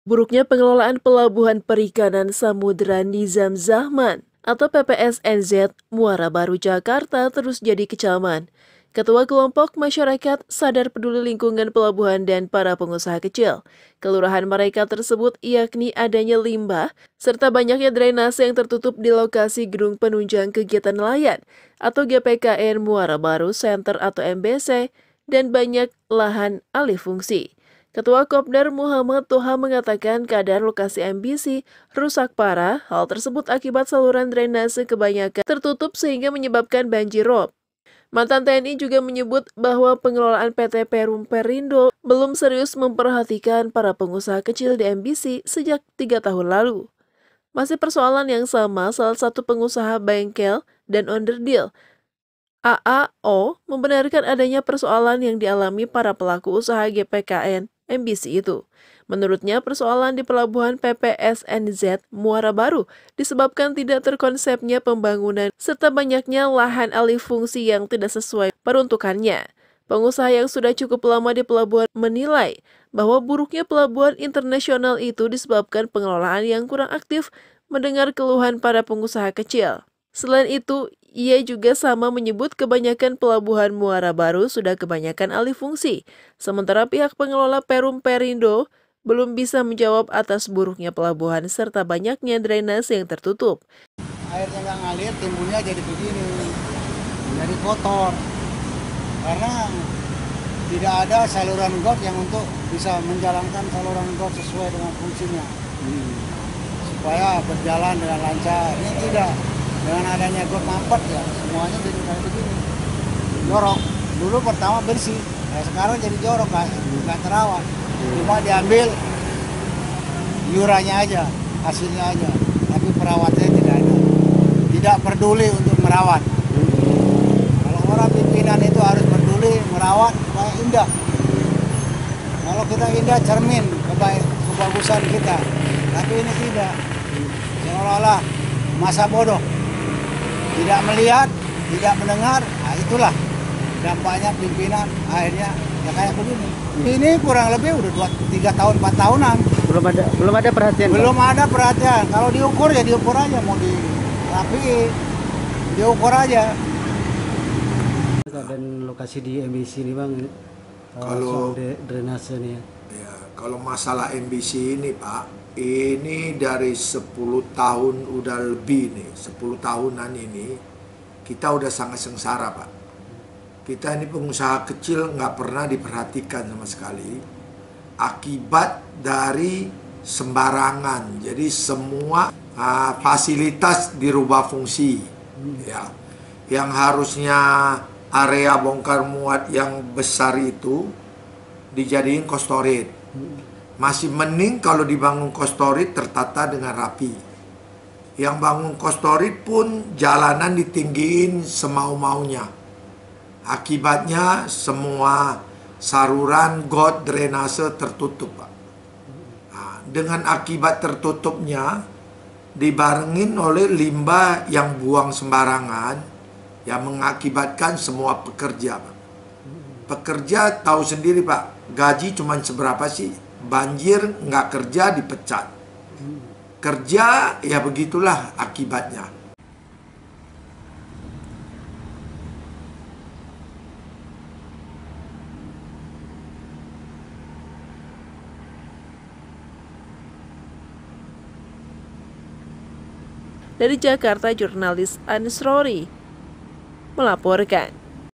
Buruknya pengelolaan Pelabuhan Perikanan Samudra Nizam Zahman atau PPSNZ Muara Baru Jakarta terus jadi kecaman. Ketua Kelompok Masyarakat Sadar Peduli Lingkungan Pelabuhan dan para pengusaha kecil. Kelurahan mereka tersebut yakni adanya limbah serta banyaknya drainase yang tertutup di lokasi Gedung Penunjang Kegiatan Nelayan atau GPKN Muara Baru Center atau MBC dan banyak lahan alih fungsi. Ketua Kopdar Muhammad Toha mengatakan keadaan lokasi MBC rusak parah. Hal tersebut akibat saluran drainase kebanyakan tertutup sehingga menyebabkan banjir rob. Mantan TNI juga menyebut bahwa pengelolaan PT Perum Perindo belum serius memperhatikan para pengusaha kecil di MBC sejak 3 tahun lalu. Masih persoalan yang sama, salah satu pengusaha bengkel dan onderdil AAO membenarkan adanya persoalan yang dialami para pelaku usaha GPKN MBC itu. Menurutnya, persoalan di pelabuhan PPSNZ Muara Baru disebabkan tidak terkonsepnya pembangunan serta banyaknya lahan alih fungsi yang tidak sesuai peruntukannya. Pengusaha yang sudah cukup lama di pelabuhan menilai bahwa buruknya pelabuhan internasional itu disebabkan pengelolaan yang kurang aktif mendengar keluhan para pengusaha kecil. Selain itu, ia juga sama menyebut kebanyakan pelabuhan Muara Baru sudah kebanyakan alih fungsi, sementara pihak pengelola Perum Perindo belum bisa menjawab atas buruknya pelabuhan serta banyaknya drainase yang tertutup. Airnya nggak ngalir, timbulnya jadi begini, jadi kotor. Karena tidak ada saluran got yang untuk bisa menjalankan saluran got sesuai dengan fungsinya. Supaya berjalan dengan lancar. Ini tidak. Dengan adanya got mampet ya, semuanya jadi kayak begini. Jorok. Dulu pertama bersih, sekarang jadi jorok, nggak terawat. Cuma diambil iurannya aja, hasilnya aja. Tapi perawatnya tidak ada. Tidak peduli untuk merawat. Kalau orang pimpinan itu harus peduli merawat supaya indah. Kalau kita indah, cermin kebagusan kita. Tapi ini tidak. Seolah-olah masa bodoh. Tidak melihat, tidak mendengar, nah itulah dampaknya pimpinan akhirnya ya kayak begini. Ini kurang lebih udah 3 tahun, 4 tahunan. Belum ada perhatian. Belum ada perhatian. Kalau diukur ya diukur aja, mau dirapi, diukur aja. Dan lokasi di MBC ini Bang, kalau drainase nih ya, kalau masalah MBC ini Pak, ini dari 10 tahun udah lebih nih, 10 tahunan ini kita udah sangat sengsara Pak. Kita ini pengusaha kecil nggak pernah diperhatikan sama sekali akibat dari sembarangan. Jadi semua fasilitas dirubah fungsi, ya. Yang harusnya area bongkar muat yang besar itu dijadiin kostorit. Masih mending kalau dibangun kostorit tertata dengan rapi. Yang bangun kostorit pun jalanan ditinggiin semau-maunya. Akibatnya semua saluran got drainase tertutup Pak. Nah, dengan akibat tertutupnya dibarengin oleh limbah yang buang sembarangan yang mengakibatkan semua pekerja Pak. Pekerja tahu sendiri Pak, gaji cuma seberapa sih? Banjir nggak kerja dipecat. Kerja ya begitulah akibatnya. Dari Jakarta, jurnalis Ansrori melaporkan.